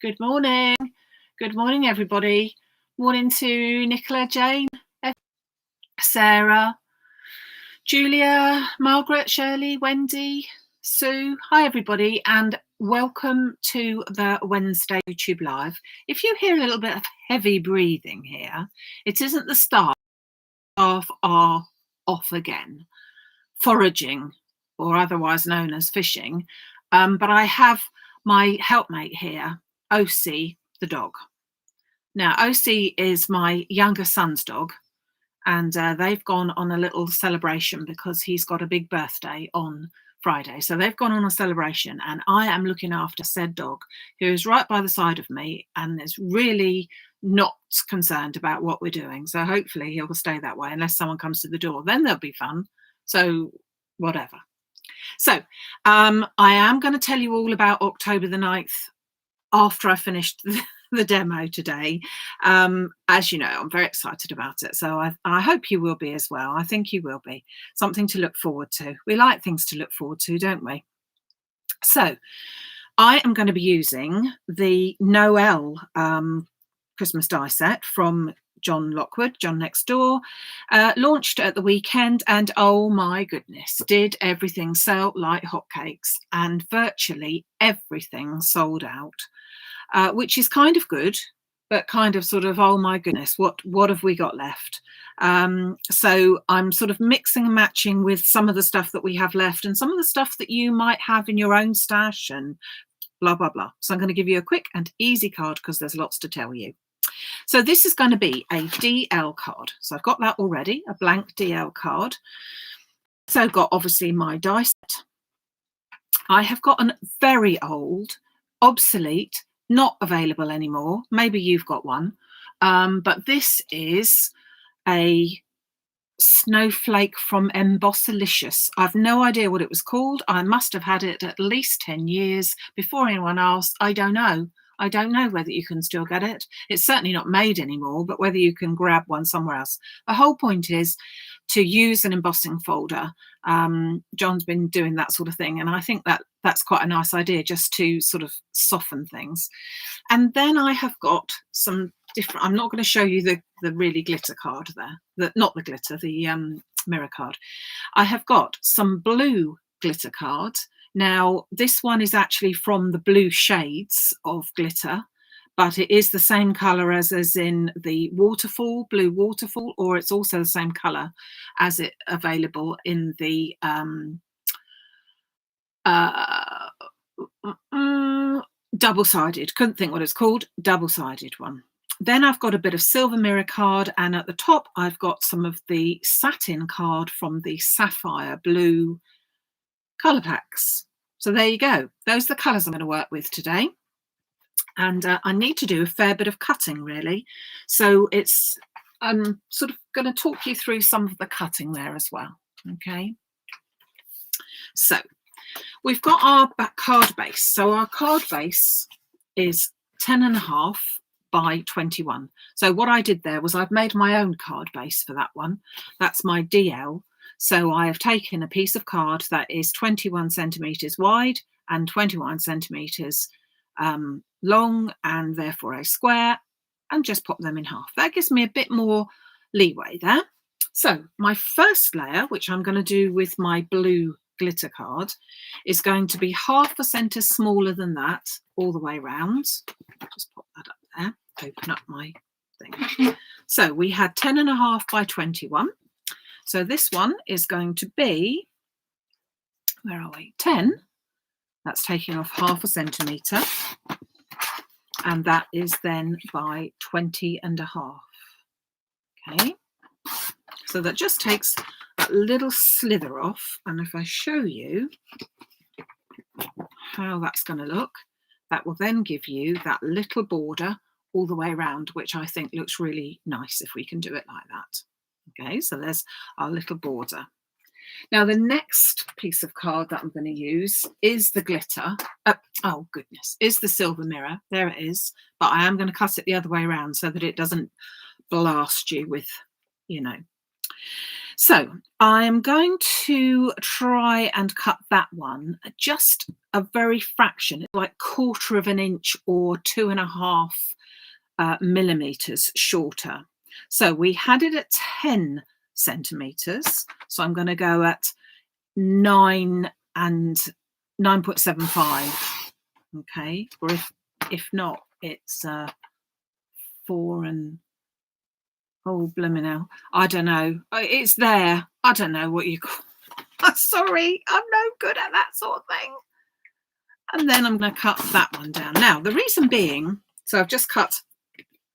Good morning. Good morning, everybody. Morning to Nicola, Jane, Sarah, Julia, Margaret, Shirley, Wendy, Sue. Hi, everybody, and welcome to the Wednesday YouTube Live. If you hear a little bit of heavy breathing here, it isn't the staff are off again, foraging, or otherwise known as fishing. But I have my helpmate here, OC, the dog. Now, OC is my younger son's dog, and they've gone on a little celebration because he's got a big birthday on Friday. So they've gone on a celebration, and I am looking after said dog, who is right by the side of me and is really not concerned about what we're doing. So hopefully he'll stay that way unless someone comes to the door. Then there'll be fun. So whatever. So I am going to tell you all about October the 9th after I finished the demo today. As you know, I'm very excited about it. So I hope you will be as well. I think you will be. Something to look forward to. We like things to look forward to, don't we? So I am going to be using the Noel Christmas die set from John Lockwood, John Next Door, launched at the weekend, and oh my goodness, did everything sell like hotcakes, and virtually everything sold out, which is kind of good, but kind of sort of, oh my goodness, what have we got left? So I'm sort of mixing and matching with some of the stuff that we have left and some of the stuff that you might have in your own stash and blah, blah, blah. So I'm going to give you a quick and easy card because there's lots to tell you. So this is going to be a DL card. So I've got that already, a blank DL card. So got obviously my die set. I have got a very old, obsolete, not available anymore. Maybe you've got one. But this is a snowflake from Embossing. I've no idea what it was called. I must have had it at least 10 years before anyone asked. I don't know. I don't know whether you can still get it. It's certainly not made anymore, but whether you can grab one somewhere else. The whole point is to use an embossing folder. John's been doing that sort of thing, and I think that's quite a nice idea, just to sort of soften things. And then I have got some different, I'm not going to show you the really glitter card there, not the glitter, the mirror card. I have got some blue glitter cards. Now, this one is actually from the blue shades of glitter, but it is the same colour as in the waterfall, blue waterfall, or it's also the same colour as it available in the double-sided, couldn't think what it's called, double-sided one. Then I've got a bit of silver mirror card, and at the top I've got some of the satin card from the sapphire blue colour packs. So there you go. Those are the colours I'm going to work with today. And I need to do a fair bit of cutting, really. So I'm sort of going to talk you through some of the cutting there as well. Okay. So we've got our card base. So our card base is 10.5 by 21. So what I did there was I've made my own card base for that one. That's my DL. So I have taken a piece of card that is 21 centimetres wide and 21 centimetres long, and therefore a square, and just pop them in half. That gives me a bit more leeway there. So my first layer, which I'm going to do with my blue glitter card, is going to be 0.5 centimetre smaller than that all the way around. I'll just pop that up there, open up my thing. So we had 10.5 by 21. So this one is going to be, where are we? 10. That's taking off 0.5 centimetre. And that is then by 20.5. Okay. So that just takes that little slither off. And if I show you how that's going to look, that will then give you that little border all the way around, which I think looks really nice if we can do it like that. Okay, so there's our little border. Now the next piece of card that I'm going to use is the glitter. Oh goodness, is the silver mirror. There it is. But I am going to cut it the other way around so that it doesn't blast you with, you know. So I'm going to try and cut that one just a very fraction, like 1/4 of an inch or 2.5 millimeters shorter. So we had it at 10 centimeters. So I'm going to go at 9 and 9.75. Okay, or if not, it's 4 and oh blimmin' hell, I don't know. It's there. I don't know what you call. Sorry, I'm no good at that sort of thing. And then I'm going to cut that one down. Now the reason being, so I've just cut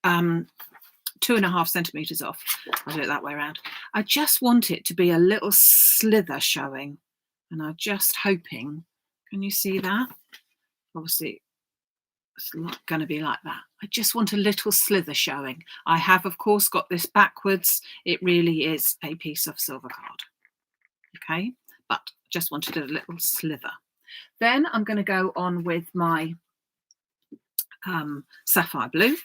2.5 centimeters off. I'll do it that way around. I just want it to be a little slither showing, and I'm just hoping. Can you see that? Obviously, it's not going to be like that. I just want a little slither showing. I have, of course, got this backwards. It really is a piece of silver card. Okay, but just wanted a little slither. Then I'm going to go on with my sapphire blue.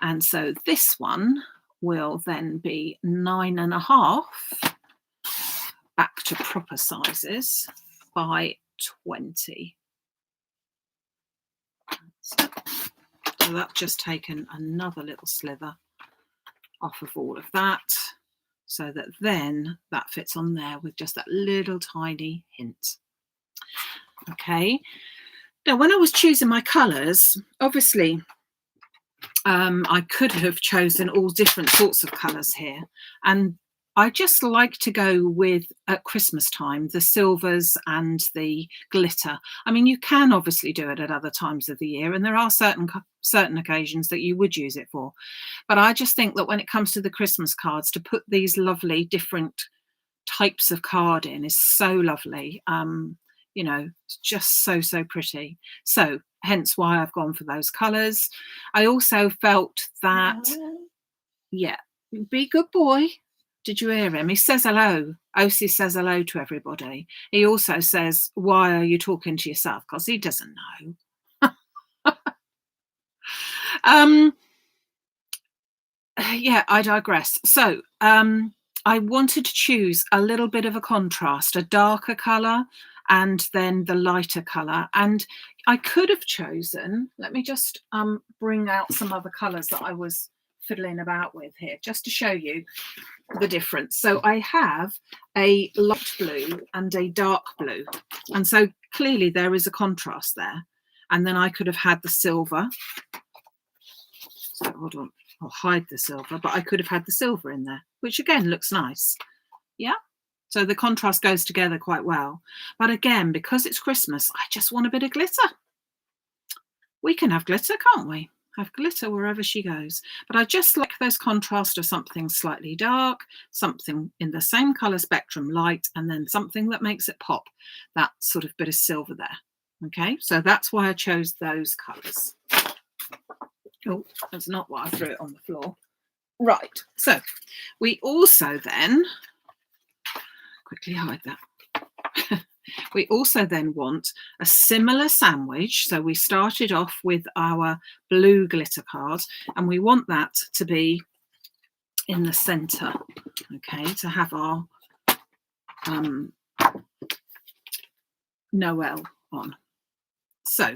And so this one will then be 9.5 back to proper sizes by 20. So that's just taken another little slither off of all of that, so that then that fits on there with just that little tiny hint. Okay, now when I was choosing my colours, obviously I could have chosen all different sorts of colours here, and I just like to go with, at Christmas time, the silvers and the glitter. I mean, you can obviously do it at other times of the year, and there are certain occasions that you would use it for. But I just think that when it comes to the Christmas cards, to put these lovely different types of card in is so lovely. You know, it's just so pretty. So hence why I've gone for those colours. I also felt that, yeah, be a good boy. Did you hear him? He says hello. Osi says hello to everybody. He also says, why are you talking to yourself? Because he doesn't know. Yeah, I digress. So I wanted to choose a little bit of a contrast, a darker colour and then the lighter colour. And I could have chosen, let me just bring out some other colours that I was fiddling about with here, just to show you the difference. So I have a light blue and a dark blue, and so clearly there is a contrast there. And then I could have had the silver. So hold on, I'll hide the silver, but I could have had the silver in there, which again looks nice. Yeah, so the contrast goes together quite well. But again, because it's Christmas, I just want a bit of glitter. We can have glitter, can't we? Have glitter wherever she goes. But I just like those contrasts of something slightly dark, something in the same colour spectrum, light, and then something that makes it pop, that sort of bit of silver there. Okay, so that's why I chose those colours. Oh, that's not why I threw it on the floor. Right, so we also then, quickly hide that. We also then want a similar sandwich. So we started off with our blue glitter card, and we want that to be in the centre, okay, to have our Noel on. So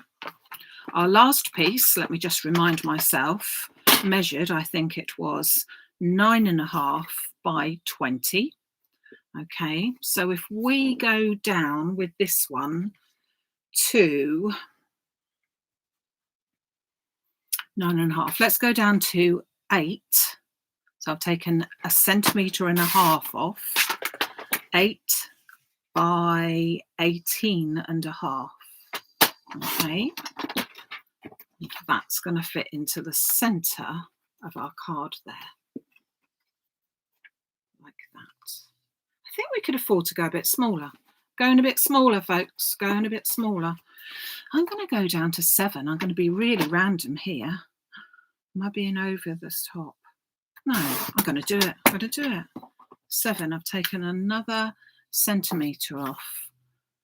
our last piece, let me just remind myself, measured, I think it was 9.5 by 20. Okay, so if we go down with this one to 9.5, let's go down to 8. So I've taken 1.5 centimeters off, 8 by 18.5. Okay, that's going to fit into the center of our card there, like that. I think we could afford to go a bit smaller. Going a bit smaller, folks, going a bit smaller. I'm going to go down to 7. I'm going to be really random here. Am I being over this top? No, I'm going to do it. I'm going to do it. 7. I've taken another centimetre off.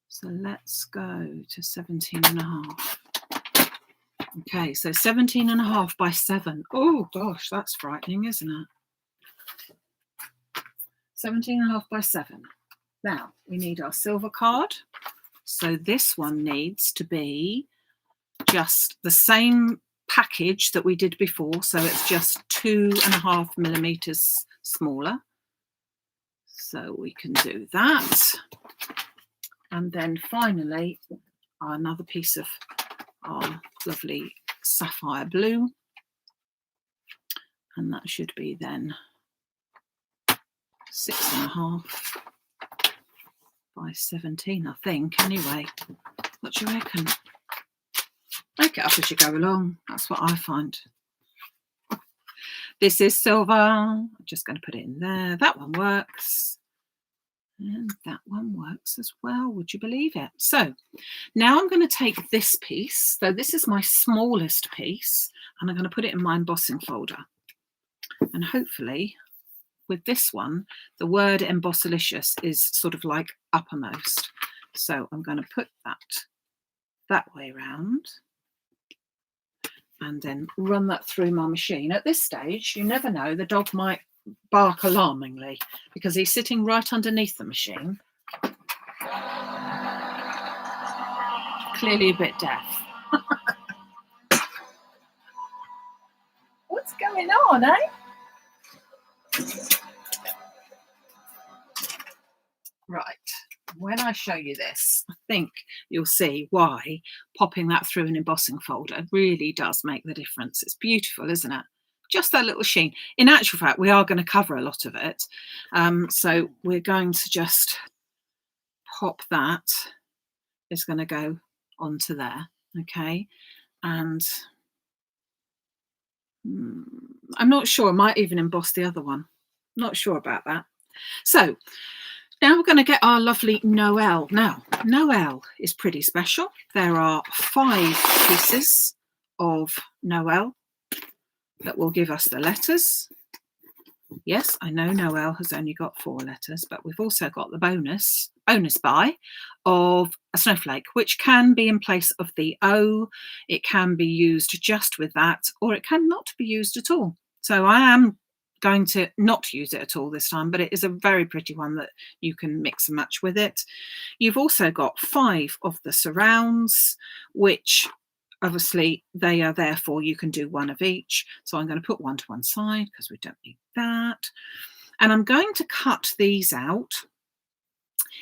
So let's go to 17.5. Okay, so 17.5 by 7. Oh gosh, that's frightening, isn't it? 17.5 by 7. Now we need our silver card. So this one needs to be just the same package that we did before. So it's just 2.5 millimeters smaller. So we can do that. And then finally, another piece of our lovely sapphire blue. And that should be then 6.5 by 17, I think. Anyway, what do you reckon? Make it up as you go along. That's what I find. This is silver. I'm just going to put it in there. That one works. And that one works as well. Would you believe it? So now I'm going to take this piece. So this is my smallest piece. And I'm going to put it in my embossing folder. And hopefully with this one, the word Embossilicious is sort of like uppermost. So I'm going to put that way around and then run that through my machine. At this stage, you never know, the dog might bark alarmingly because he's sitting right underneath the machine. Clearly a bit deaf. What's going on, eh? Right, when I show you this, I think you'll see why popping that through an embossing folder really does make the difference. It's beautiful, isn't it? Just that little sheen. In actual fact, we are going to cover a lot of it. So we're going to just pop that. It's going to go onto there, okay? And I'm not sure, I might even emboss the other one. Not sure about that. So now we're going to get our lovely Noel. Now, Noel is pretty special. There are 5 pieces of Noel that will give us the letters. Yes, I know Noel has only got 4 letters, but we've also got the bonus buy of a snowflake, which can be in place of the O. It can be used just with that, or it can not be used at all. So I am going to not use it at all this time, but it is a very pretty one that you can mix and match with it. You've also got 5 of the surrounds, which obviously they are there for, you can do 1 of each. So I'm going to put 1 to one side because we don't need that. And I'm going to cut these out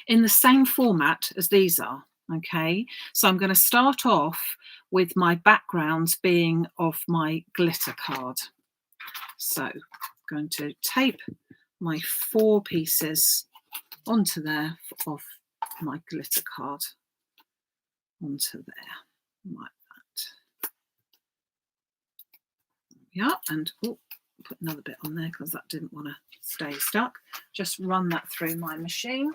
in the same format as these are. Okay, so I'm going to start off with my backgrounds being of my glitter card. So I'm going to tape my 4 pieces onto there of my glitter card onto there like that. Yeah, and put another bit on there because that didn't want to stay stuck. Just run that through my machine.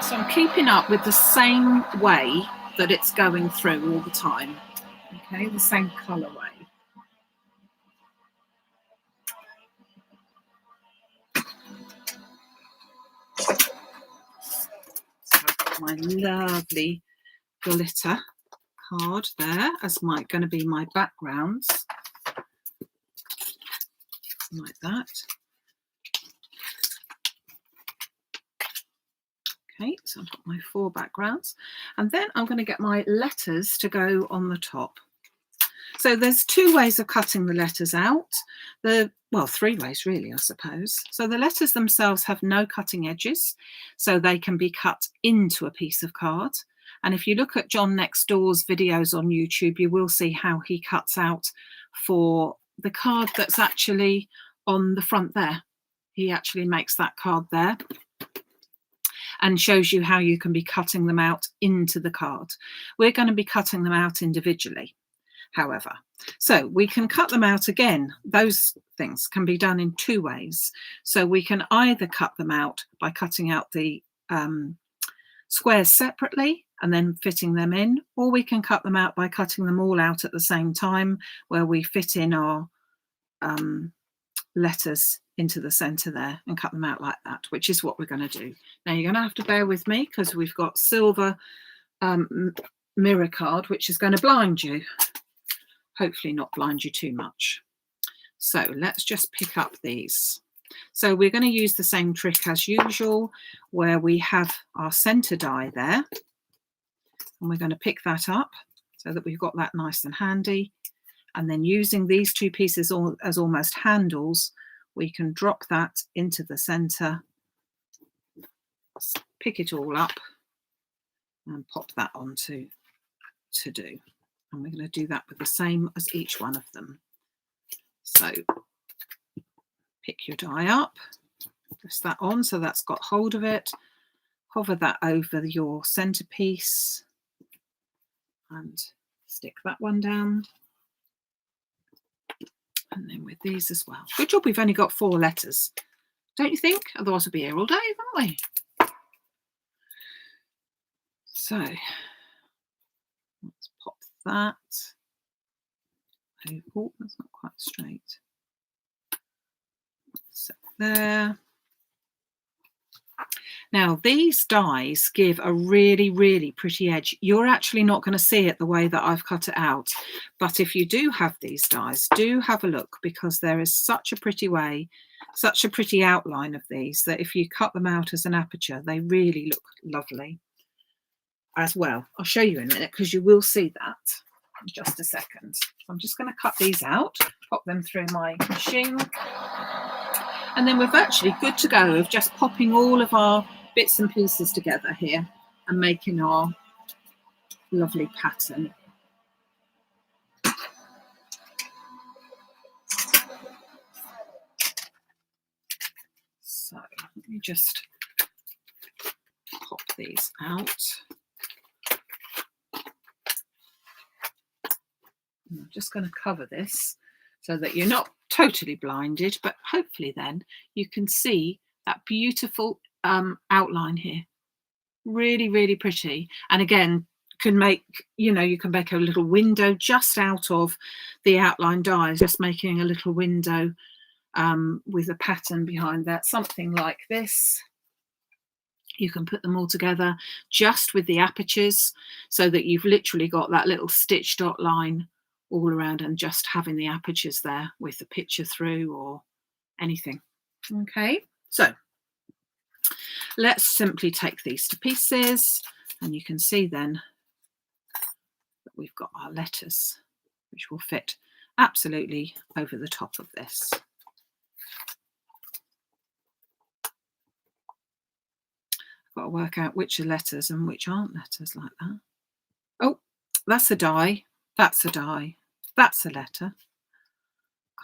So I'm keeping up with the same way that it's going through all the time. Okay, the same colourway. So I've got my lovely glitter card there as going to be my backgrounds. Like that. Okay, so I've got my 4 backgrounds, and then I'm going to get my letters to go on the top. So there's 2 ways of cutting the letters out. Well, 3 ways really, I suppose. So the letters themselves have no cutting edges, so they can be cut into a piece of card. And if you look at John Next Door's videos on YouTube, you will see how he cuts out for the card that's actually on the front there. He actually makes that card there and shows you how you can be cutting them out into the card. We're going to be cutting them out individually, however. So we can cut them out again. Those things can be done in 2 ways. So we can either cut them out by cutting out the squares separately and then fitting them in, or we can cut them out by cutting them all out at the same time, where we fit in our letters into the center there and cut them out like that, which is what we're going to do. Now you're going to have to bear with me because we've got silver mirror card, which is going to blind you. hopefully not blind you too much. So let's just pick up these. So we're going to use the same trick as usual, where we have our centre die there, and we're going to pick that up so that we've got that nice and handy. And then using these two pieces as almost handles, we can drop that into the centre, pick it all up and pop that onto to do. And we're going to do that with the same as each one of them. So pick your die up, press that on so that's got hold of it, hover that over your centerpiece and stick that one down. And then with these as well. Good job we've only got 4 letters, don't you think? Otherwise we'll be here all day, won't we? So let's pop that. Oh, that's not quite straight. So there. Now these dies give a really, really pretty edge. You're actually not going to see it the way that I've cut it out. But if you do have these dies, do have a look, because there is such a pretty way, such a pretty outline of these, that if you cut them out as an aperture, they really look lovely as well. I'll show you in a minute, because you will see that in just a second. So I'm just going to cut these out, pop them through my machine. And then we're virtually good to go of just popping all of our bits and pieces together here and making our lovely pattern. So let me just pop these out. And I'm just going to cover this so that you're not totally blinded, but hopefully then you can see that beautiful outline here. Really, really pretty. And again, can make, you know, you can make a little window just out of the outline dies, just making a little window with a pattern behind that, something like this. You can put them all together just with the apertures so that you've literally got that little stitch dot line all around, and just having the apertures there with the picture through or anything. Okay, so let's simply take these to pieces, and you can see then that we've got our letters, which will fit absolutely over the top of this. I've got to work out which are letters and which aren't letters like that. Oh, that's a die. That's a die. That's a letter.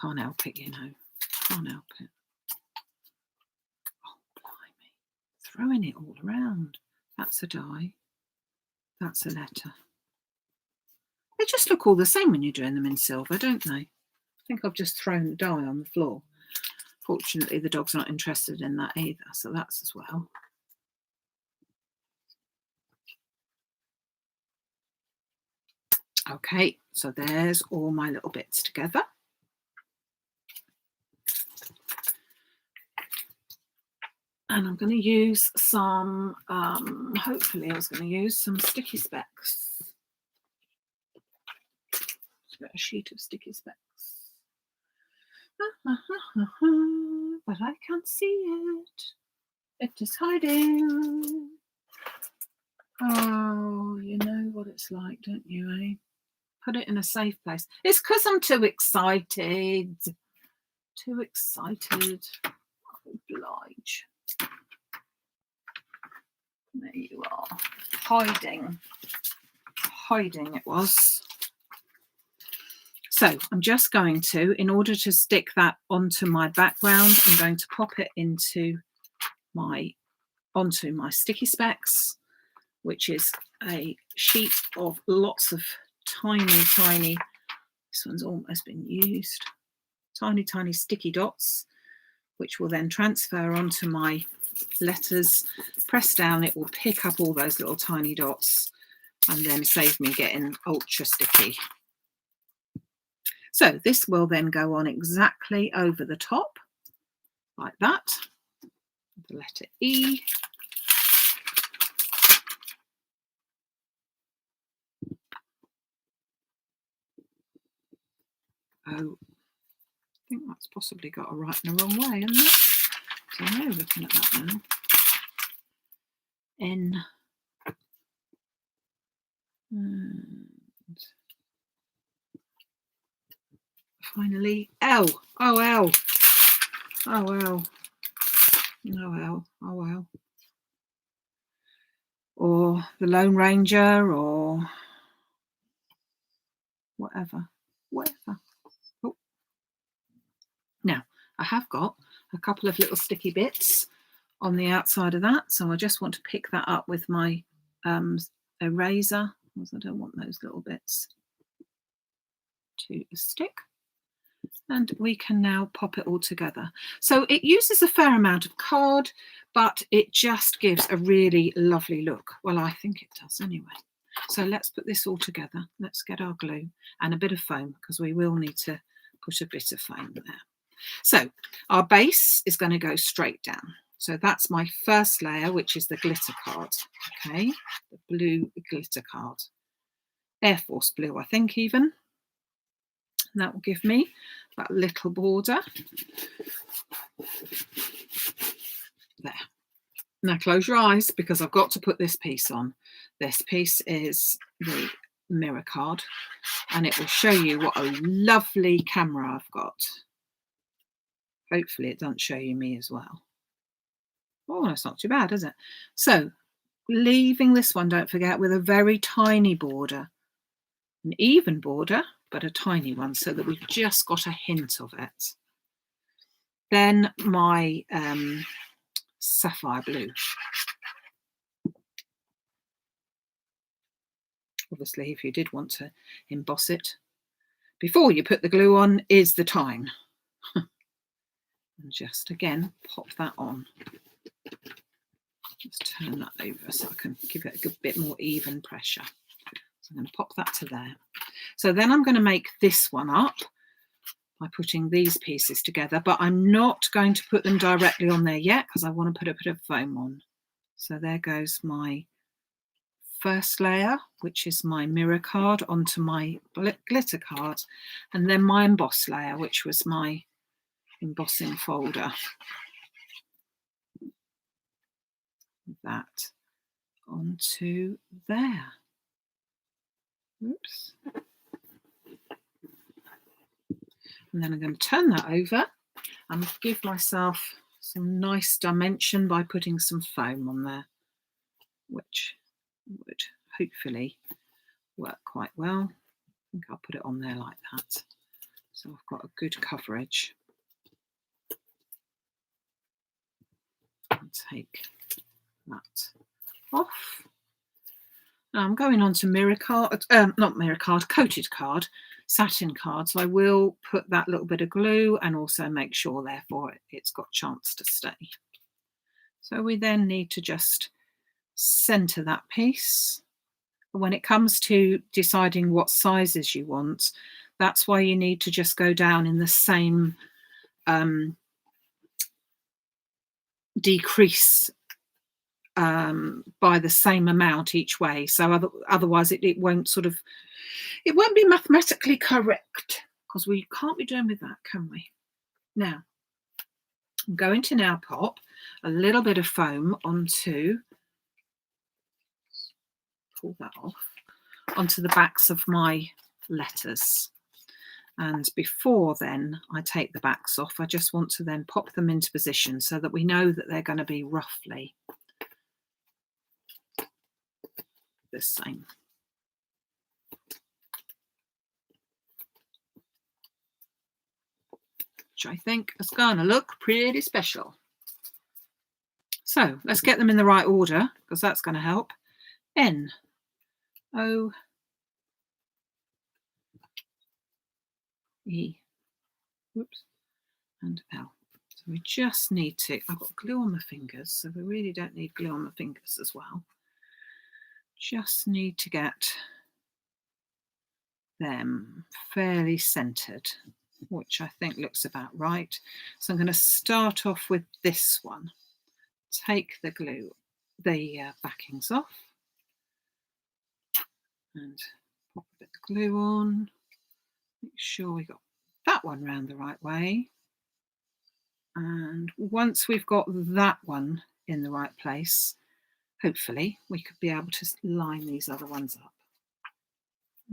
Can't help it, you know. Can't help it. Oh, blimey. Throwing it all around. That's a die. That's a letter. They just look all the same when you're doing them in silver, don't they? I think I've just thrown the die on the floor. Fortunately, the dog's not interested in that either, so that's as well. Okay, so there's all my little bits together. And I'm going to use some, hopefully I was going to use some sticky specks. Just got a sheet of sticky specks. But I can't see it. It is hiding. Oh, you know what it's like, don't you, eh? Put it in a safe place. It's because I'm too excited. Too excited. Oblige. There you are. Hiding. Hiding it was. So I'm just going to, in order to stick that onto my background, I'm going to pop it onto my sticky specs, which is a sheet of lots of tiny, this one's almost been used, tiny sticky dots, which will then transfer onto my letters. Press down, it will pick up all those little tiny dots and then save me getting ultra sticky. So this will then go on exactly over the top like that. The letter E. go, I think that's possibly got a right and a wrong way, isn't it? So now looking at that now. N. And finally L. Oh, L. Oh, L. Oh, L. Oh, well. Or the Lone Ranger, or whatever. Oh. Now, I have got a couple of little sticky bits on the outside of that, so I just want to pick that up with my eraser, because I don't want those little bits to stick. And we can now pop it all together. So it uses a fair amount of card, but it just gives a really lovely look. Well, I think it does anyway. So let's put this all together. Let's get our glue and a bit of foam, because we will need to put a bit of foam there. So our base is going to go straight down. So that's my first layer, which is the glitter card. Okay, the blue glitter card. Air Force blue, I think, even. And that will give me that little border. There. Now close your eyes, because I've got to put this piece on. This piece is the mirror card, and it will show you what a lovely camera I've got. Hopefully it doesn't show you me as well. Oh, that's not too bad, is it? So leaving this one, don't forget, with a very tiny border, an even border, but a tiny one, so that we've just got a hint of it. Then my sapphire blue. Obviously, if you did want to emboss it before you put the glue on, is the time. And just again pop that on. Let's turn that over so I can give it a good bit more even pressure. So I'm going to pop that to there. So then I'm going to make this one up by putting these pieces together, but I'm not going to put them directly on there yet, because I want to put a bit of foam on. So there goes my first layer, which is my mirror card, onto my glitter card, and then my emboss layer, which was my embossing folder. That onto there. Oops. And then I'm going to turn that over and give myself some nice dimension by putting some foam on there, which would hopefully work quite well. I think I'll put it on there like that, so I've got a good coverage. I'll take that off. Now I'm going on to mirror card, not mirror card, coated card, satin card. So I will put that little bit of glue and also make sure, therefore, it's got a chance to stay. So we then need to just center that piece. When it comes to deciding what sizes you want, that's why you need to just go down in the same decrease by the same amount each way. So otherwise it won't it won't be mathematically correct, because we can't be doing with that, can we? Now, I'm going to now pop a little bit of foam onto, pull that off, onto the backs of my letters. And before then I take the backs off, I just want to then pop them into position so that we know that they're going to be roughly the same. Which I think is going to look pretty special. So let's get them in the right order, because that's going to help. N, O, E, whoops, and L. So we just need to, I've got glue on my fingers, so we really don't need glue on the fingers as well. Just need to get them fairly centered, which I think looks about right. So I'm going to start off with this one. Take the glue, the backings off, and pop a bit of glue on. Make sure we got that one round the right way. And once we've got that one in the right place, hopefully we could be able to line these other ones up.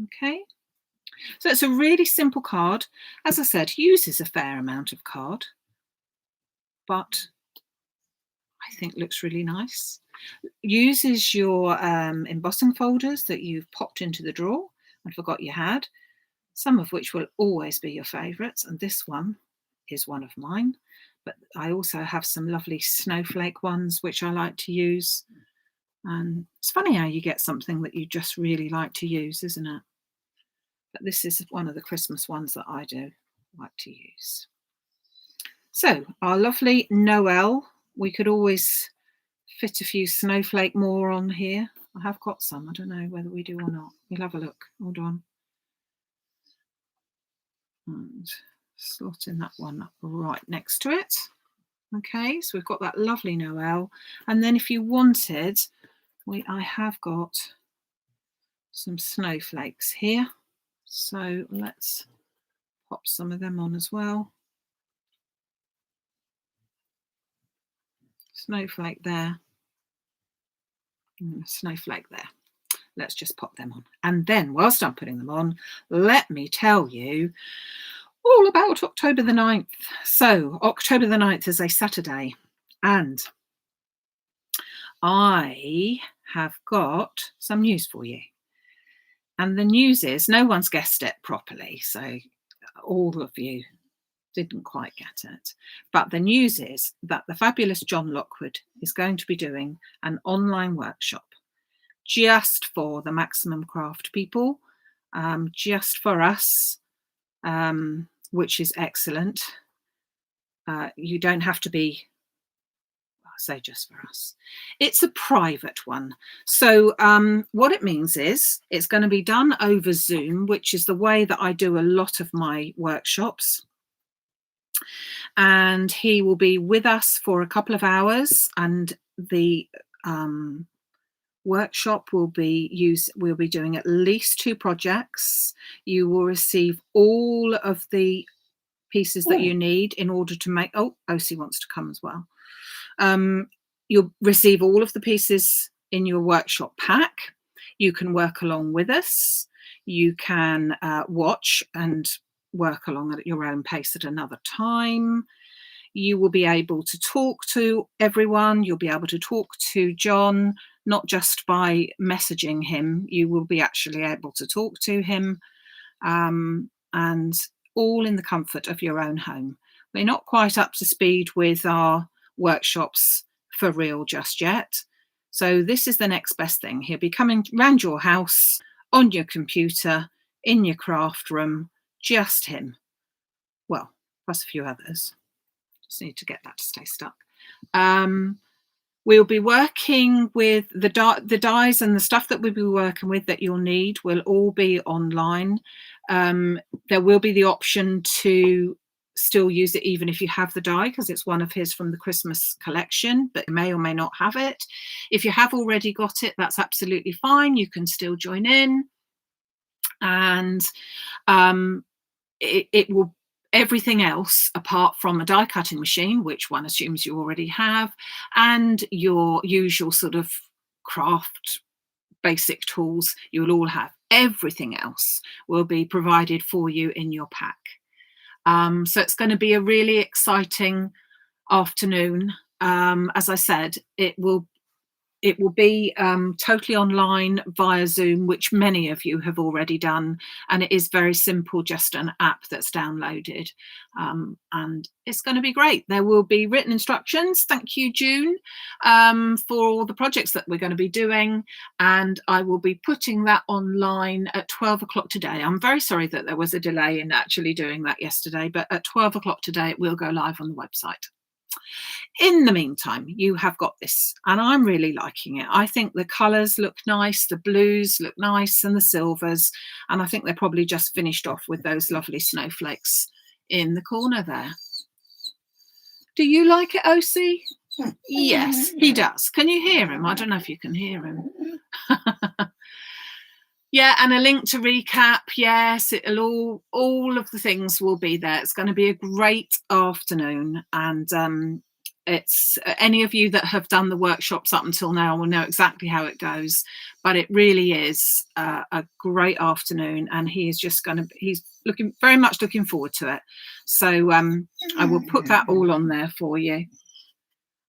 Okay, so it's a really simple card. As I said, uses a fair amount of card, but I think looks really nice. Uses your embossing folders that you've popped into the drawer and forgot you had, some of which will always be your favourites, and this one is one of mine. But I also have some lovely snowflake ones which I like to use. And it's funny how you get something that you just really like to use, isn't it? But this is one of the Christmas ones that I do like to use. So our lovely Noel, we could always fit a few snowflake more on here. I have got some. I don't know whether we do or not. We'll have a look. Hold on. And slot in that one right next to it. Okay, so we've got that lovely Noel. And then if you wanted, I have got some snowflakes here. So let's pop some of them on as well. Snowflake there. And a snowflake there. Let's just pop them on. And then whilst I'm putting them on, let me tell you all about October the 9th. So October the 9th is a Saturday, and I have got some news for you. And the news is, no one's guessed it properly, so all of you didn't quite get it. But the news is that the fabulous John Lockwood is going to be doing an online workshop just for the Maximum Craft people, just for us, which is excellent. You don't have to be, I say just for us. It's a private one. So what it means is it's going to be done over Zoom, which is the way that I do a lot of my workshops. And he will be with us for a couple of hours, and the workshop will be we'll be doing at least 2 projects. You will receive all of the pieces that you need in order to make, OC wants to come as well. You'll receive all of the pieces in your workshop pack. You can work along with us. You can watch and work along at your own pace at another time. You will be able to talk to everyone. You'll be able to talk to John, not just by messaging him. You will be actually able to talk to him, and all in the comfort of your own home. We're not quite up to speed with our workshops for real just yet. So this is the next best thing. He'll be coming round your house, on your computer, in your craft room, just him. Well, plus a few others. Just need to get that to stay stuck. We'll be working with the dies and the stuff that we'll be working with that you'll need will all be online. There will be the option to still use it even if you have the die, because it's one of his from the Christmas collection, but you may or may not have it. If you have already got it, that's absolutely fine. You can still join in, and it will, everything else apart from a die cutting machine, which one assumes you already have, and your usual sort of craft basic tools, you'll all have. Everything else will be provided for you in your pack. So it's going to be a really exciting afternoon. As I said, it will be totally online via Zoom, which many of you have already done, and it is very simple, just an app that's downloaded, and it's going to be great. There will be written instructions, thank you June, for all the projects that we're going to be doing, and I will be putting that online at 12 o'clock today. I'm very sorry that there was a delay in actually doing that yesterday, but at 12 o'clock today it will go live on the website. In the meantime, you have got this, and I'm really liking it. I think the colours look nice, the blues look nice, and the silvers, and I think they're probably just finished off with those lovely snowflakes in the corner there. Do you like it, OC? Yes, he does. Can you hear him? I don't know if you can hear him. Yeah, and a link to recap. Yes, it'll all of the things will be there. It's going to be a great afternoon, and it's any of you that have done the workshops up until now will know exactly how it goes. But it really is a great afternoon, and he's very much looking forward to it. So I will put that all on there for you.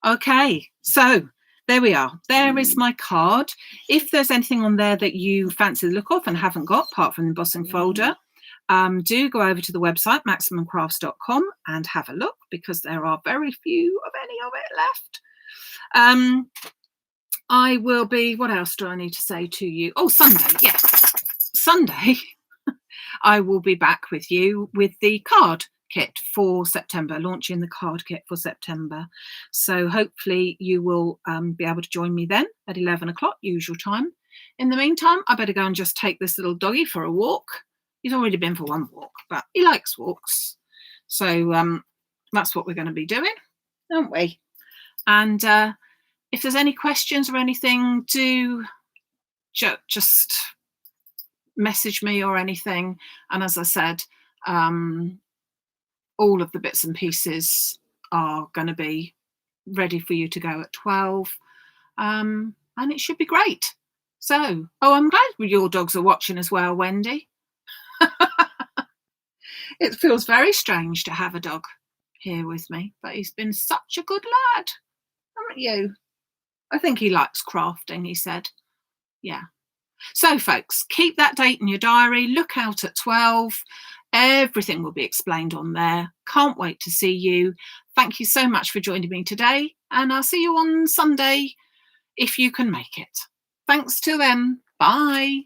Okay, so there we are. There is my card. If there's anything on there that you fancy the look of and haven't got, apart from the embossing folder, do go over to the website, maximumcrafts.com, and have a look, because there are very few of any of it left. I will be, what else do I need to say to you? Oh, Sunday, yes. Sunday, I will be back with you with the card kit for September, launching the card kit for September. So hopefully you will be able to join me then at 11 o'clock, usual time. In the meantime, I better go and just take this little doggy for a walk. He's already been for one walk, but he likes walks. So that's what we're going to be doing, aren't we? And if there's any questions or anything, do just message me or anything. And as I said, all of the bits and pieces are going to be ready for you to go at 12, and it should be great. So, I'm glad your dogs are watching as well, Wendy. It feels very strange to have a dog here with me, but he's been such a good lad, haven't you? I think he likes crafting, he said. Yeah. So, folks, keep that date in your diary. Look out at 12. Everything will be explained on there. Can't wait to see you. Thank you so much for joining me today, and I'll see you on Sunday if you can make it. Thanks till then. Bye.